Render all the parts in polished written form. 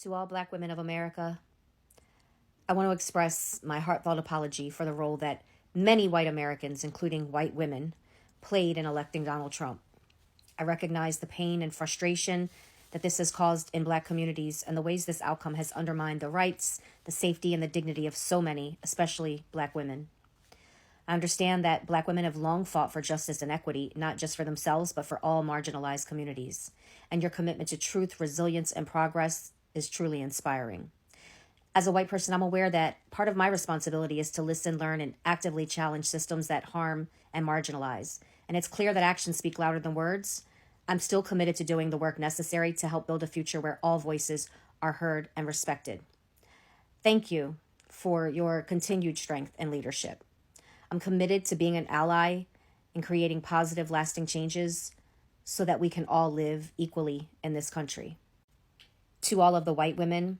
To all Black women of America, I want to express my heartfelt apology for the role that many white Americans, including white women, played in electing Donald Trump. I recognize the pain and frustration that this has caused in Black communities and the ways this outcome has undermined the rights, the safety, and the dignity of so many, especially Black women. I understand that Black women have long fought for justice and equity, not just for themselves, but for all marginalized communities. And your commitment to truth, resilience, and progress is truly inspiring. As a white person, I'm aware that part of my responsibility is to listen, learn, and actively challenge systems that harm and marginalize. And it's clear that actions speak louder than words. I'm still committed to doing the work necessary to help build a future where all voices are heard and respected. Thank you for your continued strength and leadership. I'm committed to being an ally in creating positive, lasting changes so that we can all live equally in this country. To all of the white women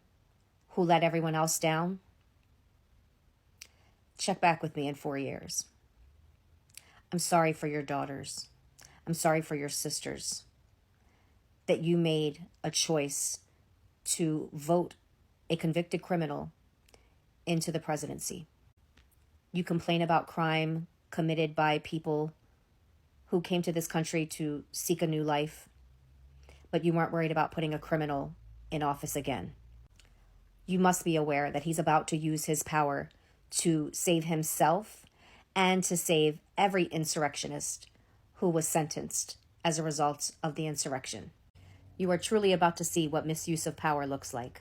who let everyone else down, check back with me in 4 years. I'm sorry for your daughters. I'm sorry for your sisters that you made a choice to vote a convicted criminal into the presidency. You complain about crime committed by people who came to this country to seek a new life, but you weren't worried about putting a criminal in office again. You must be aware that he's about to use his power to save himself and to save every insurrectionist who was sentenced as a result of the insurrection. You are truly about to see what misuse of power looks like.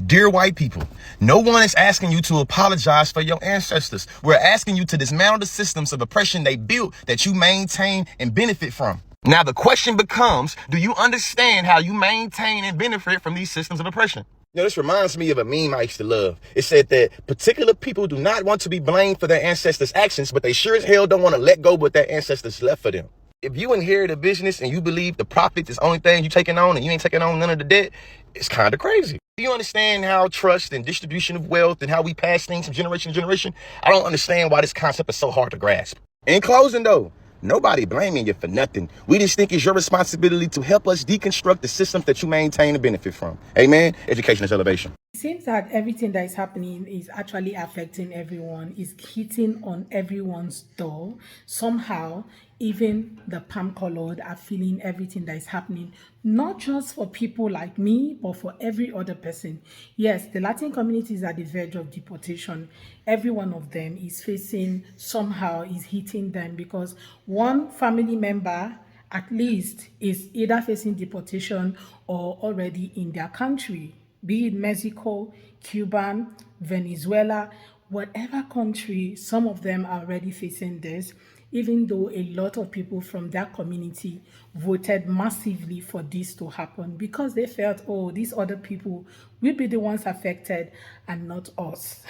Dear white people, no one is asking you to apologize for your ancestors. We're asking you to dismantle the systems of oppression they built that you maintain and benefit from. Now, the question becomes, do you understand how you maintain and benefit from these systems of oppression? This reminds me of a meme I used to love. It said that particular people do not want to be blamed for their ancestors' actions, but they sure as hell don't want to let go what their ancestors left for them. If you inherit a business and you believe the profit is the only thing you taking on and you ain't taking on none of the debt, it's kind of crazy. Do you understand how trust and distribution of wealth and how we pass things from generation to generation? I don't understand why this concept is so hard to grasp. In closing, though, nobody blaming you for nothing. We just think it's your responsibility to help us deconstruct the systems that you maintain and benefit from. Amen. Education is elevation. It seems that everything that is happening is actually affecting everyone, is hitting on everyone's door. Somehow, even the palm colored are feeling everything that is happening, not just for people like me, but for every other person. Yes, the Latin community is at the verge of deportation. Every one of them is facing, somehow is hitting them because one family member at least is either facing deportation or already in their country, be it Mexico, Cuba, Venezuela, whatever country, some of them are already facing this, even though a lot of people from that community voted massively for this to happen because they felt, oh, these other people will be the ones affected and not us.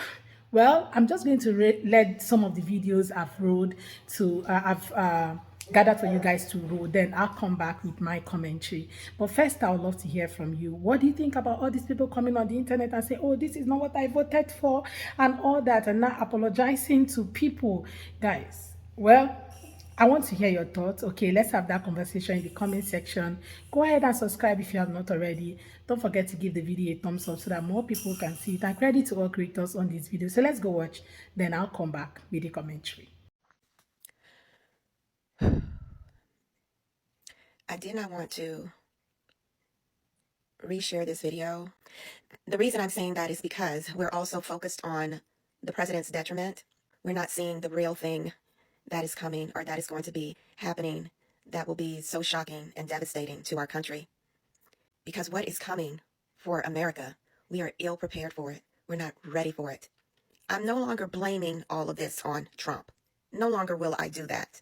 Well, I'm just going to let some of the videos I've rolled to, gathered for you guys to roll, then I'll come back with my commentary. But first, I would love to hear from you. What do you think about all these people coming on the internet and say, oh, this is not what I voted for and all that, and not apologizing to people? Guys, well, I want to hear your thoughts. Okay, let's have that conversation in the comment section. Go ahead and subscribe if you have not already. Don't forget to give the video a thumbs up so that more people can see it. And credit to all creators on this video. So let's go watch, then I'll come back with the commentary. I did not want to reshare this video. The reason I'm saying that is because we're also focused on the president's detriment. We're not seeing the real thing that is coming or that is going to be happening that will be so shocking and devastating to our country. Because what is coming for America, we are ill prepared for it. We're not ready for it. I'm no longer blaming all of this on Trump. No longer will I do that.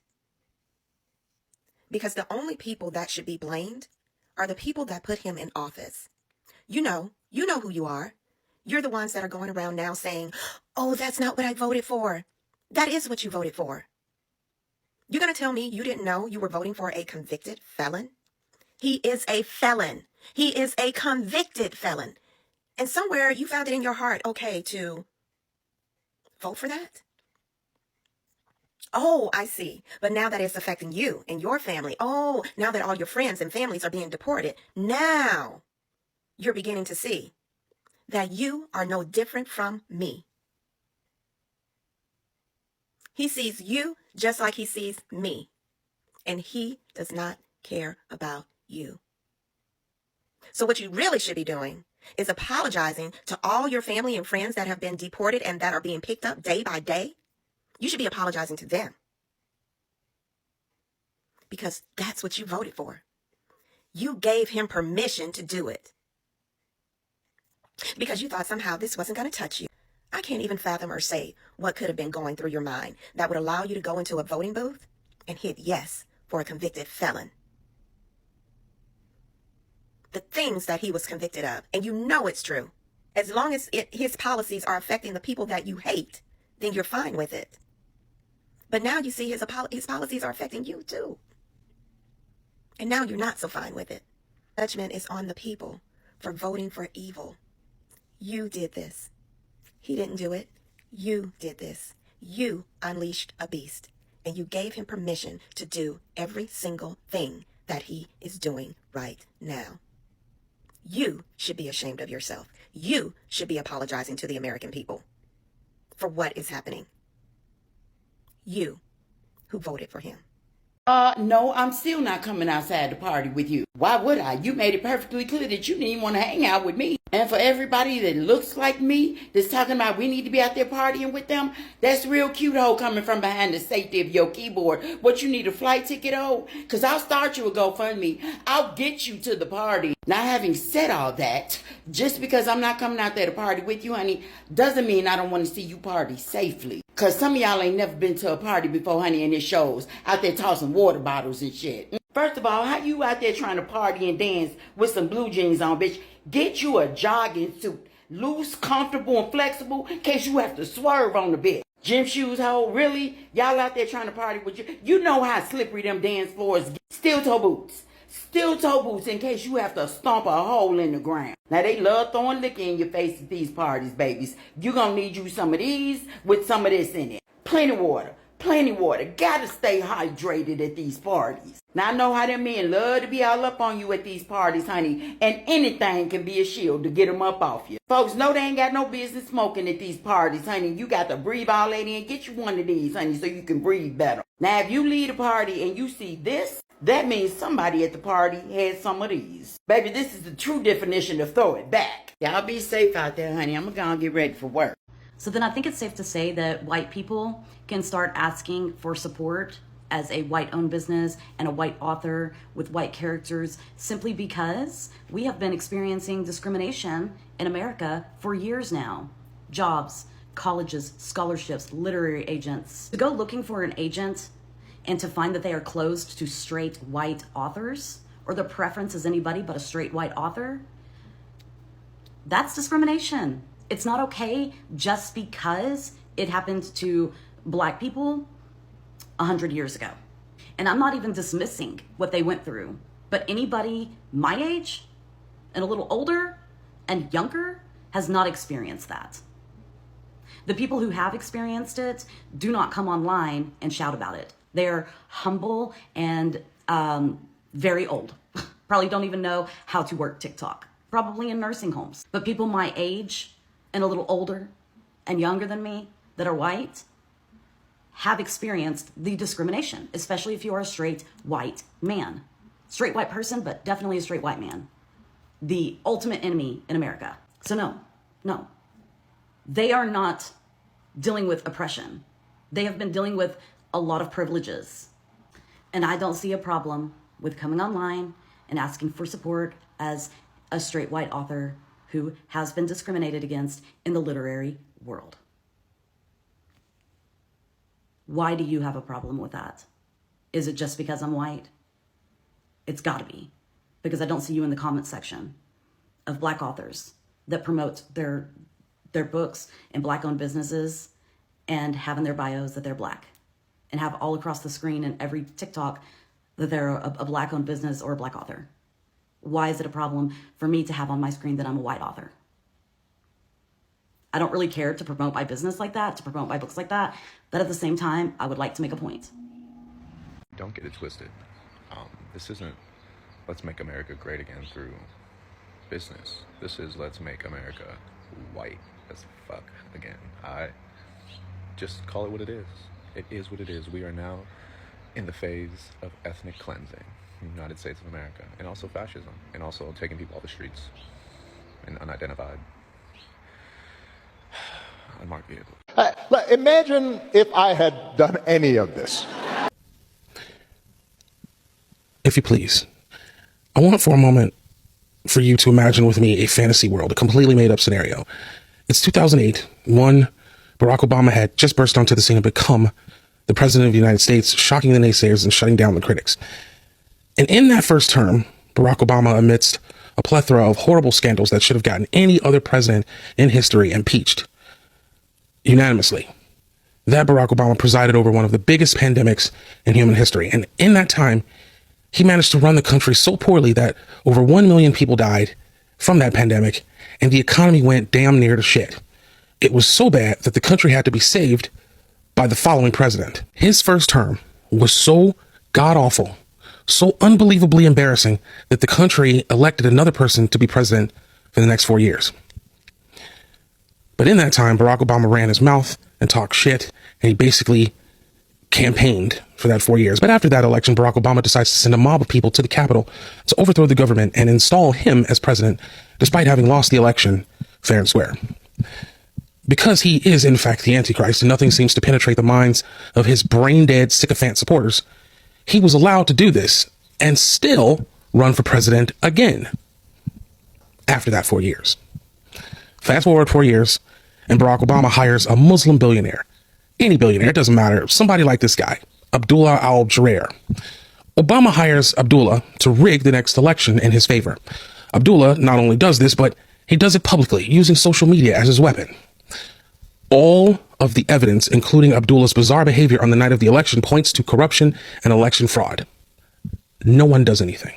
Because the only people that should be blamed are the people that put him in office. You know who you are. You're the ones that are going around now saying, oh, that's not what I voted for. That is what you voted for. You're going to tell me you didn't know you were voting for a convicted felon? He is a felon. He is a convicted felon. And somewhere you found it in your heart, okay, to vote for that? Oh, I see. But now that it's affecting you and your family, oh, now that all your friends and families are being deported, now you're beginning to see that you are no different from me. He sees you just like he sees me, and he does not care about you. So what you really should be doing is apologizing to all your family and friends that have been deported and that are being picked up day by day. You should be apologizing to them, because that's what you voted for. You gave him permission to do it because you thought somehow this wasn't going to touch you. I can't even fathom or say what could have been going through your mind that would allow you to go into a voting booth and hit yes for a convicted felon. The things that he was convicted of, and you know it's true. As long as his policies are affecting the people that you hate, then you're fine with it. But now you see his policies are affecting you too. And now you're not so fine with it. Judgment is on the people for voting for evil. You did this. He didn't do it. You did this. You unleashed a beast, and you gave him permission to do every single thing that he is doing right now. You should be ashamed of yourself. You should be apologizing to the American people for what is happening. You who voted for him. No, I'm still not coming outside the party with you. Why would I? You made it perfectly clear that you didn't even want to hang out with me. And for everybody that looks like me, that's talking about we need to be out there partying with them, that's real cute, ho, coming from behind the safety of your keyboard. What, you need a flight ticket, ho? Because I'll start you a GoFundMe. I'll get you to the party. Now, having said all that, just because I'm not coming out there to party with you, honey, doesn't mean I don't want to see you party safely. Because some of y'all ain't never been to a party before, honey, and it shows. Out there tossing water bottles and shit. First of all, how you out there trying to party and dance with some blue jeans on, bitch? Get you a jogging suit. Loose, comfortable, and flexible in case you have to swerve on the bed. Gym shoes, ho? Really? Y'all out there trying to party with you? You know how slippery them dance floors get. Steel toe boots. Steel toe boots in case you have to stomp a hole in the ground. Now, they love throwing liquor in your face at these parties, babies. You're going to need you some of these with some of this in it. Plenty water. Plenty water. Gotta stay hydrated at these parties. Now, I know how them men love to be all up on you at these parties, honey. And anything can be a shield to get them up off you. Folks know they ain't got no business smoking at these parties, honey. You got to breathe all that in. Get you one of these, honey, so you can breathe better. Now, if you leave a party and you see this, that means somebody at the party had some of these. Baby, this is the true definition of throw it back. Y'all be safe out there, honey. I'm gonna get ready for work. So then I think it's safe to say that white people can start asking for support as a white-owned business and a white author with white characters simply because we have been experiencing discrimination in America for years now. Jobs, colleges, scholarships, literary agents. To go looking for an agent and to find that they are closed to straight white authors, or their preference is anybody but a straight white author, that's discrimination. It's not okay just because it happened to Black people 100 years ago. And I'm not even dismissing what they went through, but anybody my age and a little older and younger has not experienced that. The people who have experienced it do not come online and shout about it. They're humble and very old. Probably don't even know how to work TikTok. Probably in nursing homes. But people my age and a little older and younger than me that are white have experienced the discrimination, especially if you are a straight white man. Straight white person, but definitely a straight white man. The ultimate enemy in America. So no. They are not dealing with oppression. They have been dealing with a lot of privileges. And I don't see a problem with coming online and asking for support as a straight white author who has been discriminated against in the literary world. Why do you have a problem with that? Is it just because I'm white? It's gotta be, because I don't see you in the comment section of Black authors that promote their books in Black-owned businesses and have in their bios that they're Black, and have all across the screen and every TikTok that they're a Black-owned business or a Black author. Why is it a problem for me to have on my screen that I'm a white author? I don't really care to promote my business like that, to promote my books like that, but at the same time, I would like to make a point. Don't get it twisted. This isn't let's make America great again through business. This is let's make America white as fuck again. I just call it what it is. It is what it is. We are now in the phase of ethnic cleansing in the United States of America, and also fascism, and also taking people off the streets and unidentified unmarked vehicles. Imagine if I had done any of this. If you please, I want for a moment for you to imagine with me a fantasy world, a completely made up scenario. It's 2008. Barack Obama had just burst onto the scene and become the president of the United States, shocking the naysayers and shutting down the critics. And in that first term, Barack Obama, amidst a plethora of horrible scandals that should have gotten any other president in history impeached unanimously, that Barack Obama presided over one of the biggest pandemics in human history. And in that time, he managed to run the country so poorly that over 1 million people died from that pandemic, and the economy went damn near to shit. It was so bad that the country had to be saved by the following president. His first term was so god-awful, so unbelievably embarrassing, that the country elected another person to be president for the next 4 years. But in that time, Barack Obama ran his mouth and talked shit, and he basically campaigned for that 4 years. But after that election, Barack Obama decides to send a mob of people to the Capitol to overthrow the government and install him as president, despite having lost the election fair and square. Because he is, in fact, the Antichrist, and nothing seems to penetrate the minds of his brain-dead sycophant supporters, he was allowed to do this and still run for president again after that 4 years. Fast forward 4 years, and Barack Obama hires a Muslim billionaire. Any billionaire, it doesn't matter. Somebody like this guy, Abdullah al-Jarer. Obama hires Abdullah to rig the next election in his favor. Abdullah not only does this, but he does it publicly, using social media as his weapon. All of the evidence, including Abdullah's bizarre behavior on the night of the election, points to corruption and election fraud. No one does anything.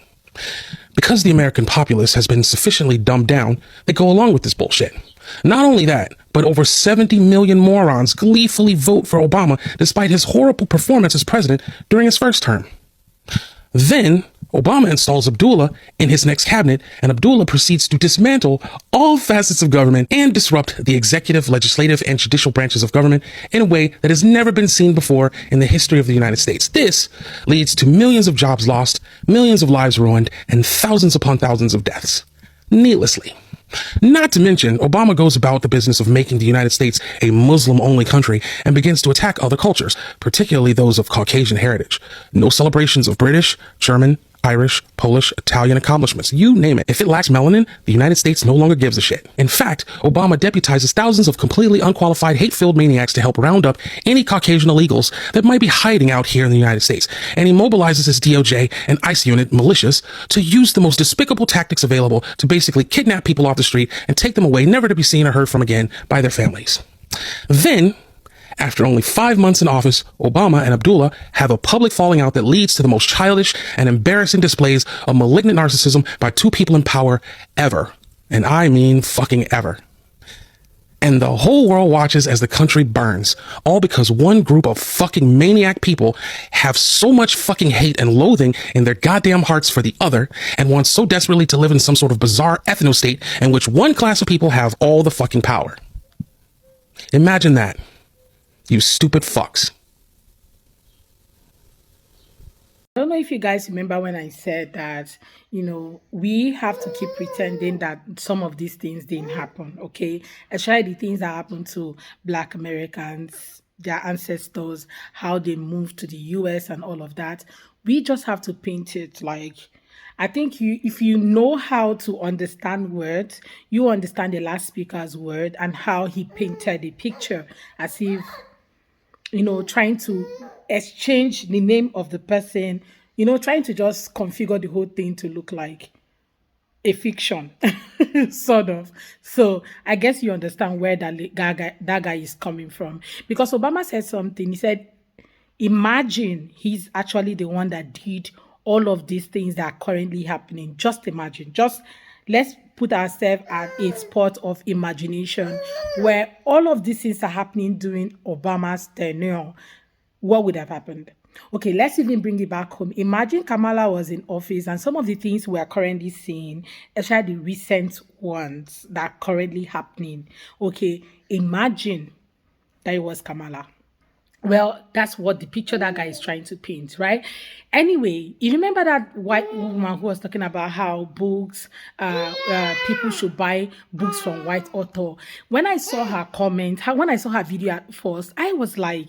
Because the American populace has been sufficiently dumbed down, they go along with this bullshit. Not only that, but over 70 million morons gleefully vote for Obama despite his horrible performance as president during his first term. Then Obama installs Abdullah in his next cabinet, and Abdullah proceeds to dismantle all facets of government and disrupt the executive, legislative, and judicial branches of government in a way that has never been seen before in the history of the United States. This leads to millions of jobs lost, millions of lives ruined, and thousands upon thousands of deaths, needlessly. Not to mention, Obama goes about the business of making the United States a Muslim-only country and begins to attack other cultures, particularly those of Caucasian heritage. No celebrations of British, German, Irish, Polish, Italian accomplishments. You name it. If it lacks melanin, the United States no longer gives a shit. In fact, Obama deputizes thousands of completely unqualified, hate-filled maniacs to help round up any Caucasian illegals that might be hiding out here in the United States. And he mobilizes his DOJ and ICE unit militias to use the most despicable tactics available to basically kidnap people off the street and take them away, never to be seen or heard from again by their families. Then, after only 5 months in office, Obama and Abdullah have a public falling out that leads to the most childish and embarrassing displays of malignant narcissism by two people in power ever. And I mean fucking ever. And the whole world watches as the country burns, all because one group of fucking maniac people have so much fucking hate and loathing in their goddamn hearts for the other, and want so desperately to live in some sort of bizarre ethno-state in which one class of people have all the fucking power. Imagine that. You stupid fucks. I don't know if you guys remember when I said that, we have to keep pretending that some of these things didn't happen, okay? Especially the things that happened to Black Americans, their ancestors, how they moved to the US and all of that. We just have to paint it like, I think if you know how to understand words, you understand the last speaker's word and how he painted the picture as if, trying to exchange the name of the person, trying to just configure the whole thing to look like a fiction, sort of. So I guess you understand where that guy is coming from. Because Obama said something. He said, imagine he's actually the one that did all of these things that are currently happening. Just imagine. Let's put ourselves at a spot of imagination where all of these things are happening during Obama's tenure. What would have happened? Okay, let's even bring it back home. Imagine Kamala was in office and some of the things we are currently seeing, especially the recent ones that are currently happening. Okay, imagine that it was Kamala. Well, that's what the picture that guy is trying to paint, right? Anyway, you remember that white woman who was talking about how books, people should buy books from white author. When I saw her comment, when I saw her video at first, I was like,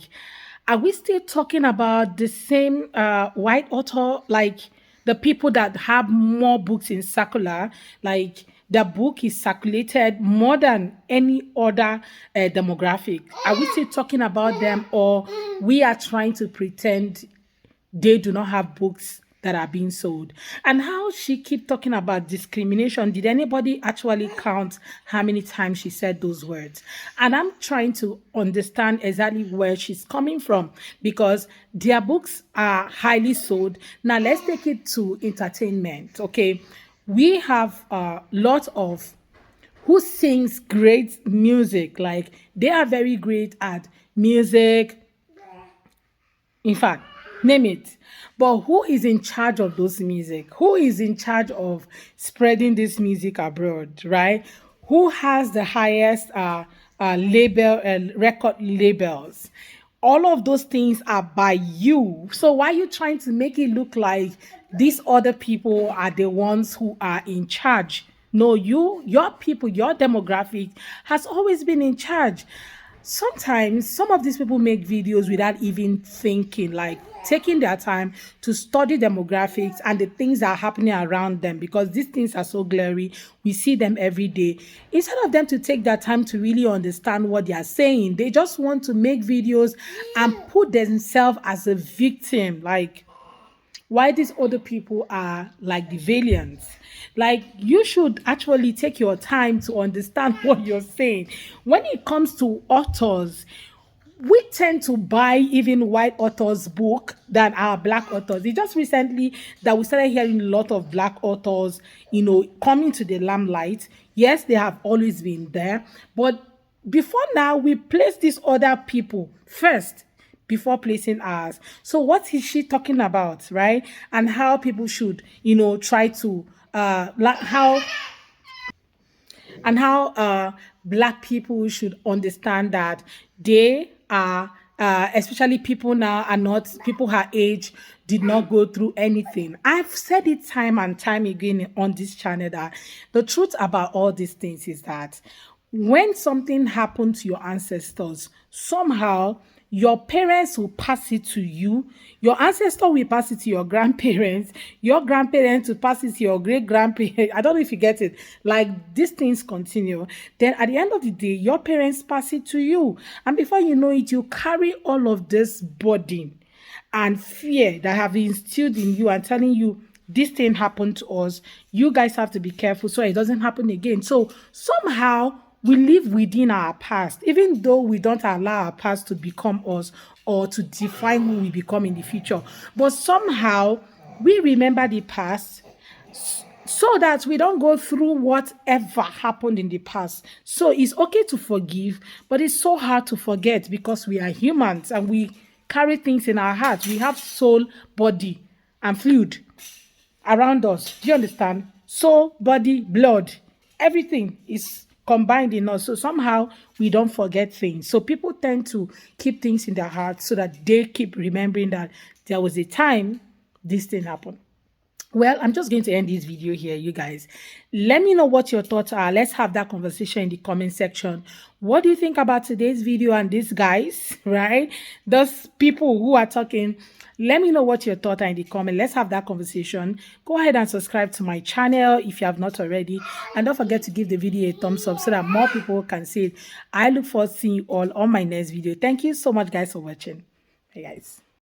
are we still talking about the same white author, like the people that have more books in circular, like the book is circulated more than any other demographic? Are we still talking about them, or we are trying to pretend they do not have books that are being sold? And how she keep talking about discrimination, did anybody actually count how many times she said those words? And I'm trying to understand exactly where she's coming from, because their books are highly sold. Now let's take it to entertainment. Okay, we have a lot of who sings great music, like they are very great at music, in fact, name it. But who is in charge of those music? Who is in charge of spreading this music abroad, right? Who has the highest record labels? All of those things are by you. So why are you trying to make it look like these other people are the ones who are in charge? No, your people, your demographic has always been in charge. Sometimes some of these people make videos without even thinking, like taking their time to study demographics and the things that are happening around them, because these things are so glary. We see them every day. Instead of them to take their time to really understand what they are saying, they just want to make videos and put themselves as a victim. Like, why these other people are like the villains. Like, you should actually take your time to understand what you're saying. When it comes to authors, we tend to buy even white authors' book than our black authors. It's just recently that we started hearing a lot of black authors, coming to the limelight. Yes, they have always been there, but before now, we place these other people first before placing ours. So what is she talking about, right? And how people should, try to how black people should understand that they are, especially people now are not, people her age did not go through anything. I've said it time and time again on this channel that the truth about all these things is that when something happened to your ancestors, somehow your parents will pass it to you, your ancestor will pass it to your grandparents will pass it to your great grandparents. I don't know if you get it. Like, these things continue. Then at the end of the day, your parents pass it to you. And before you know it, you carry all of this burden and fear that have been instilled in you and telling you this thing happened to us. You guys have to be careful so it doesn't happen again. So somehow we live within our past, even though we don't allow our past to become us or to define who we become in the future. But somehow we remember the past so that we don't go through whatever happened in the past. So it's okay to forgive, but it's so hard to forget because we are humans and we carry things in our hearts. We have soul, body, and fluid around us. Do you understand? Soul, body, blood, everything is combined in us. So somehow we don't forget things. So people tend to keep things in their hearts so that they keep remembering that there was a time this thing happened. Well, I'm just going to end this video here, you guys. Let me know what your thoughts are. Let's have that conversation in the comment section. What do you think about today's video and these guys, right? Those people who are talking. Let me know what your thoughts are in the comment. Let's have that conversation. Go ahead and subscribe to my channel if you have not already. And don't forget to give the video a thumbs up so that more people can see it. I look forward to seeing you all on my next video. Thank you so much, guys, for watching. Hey, guys.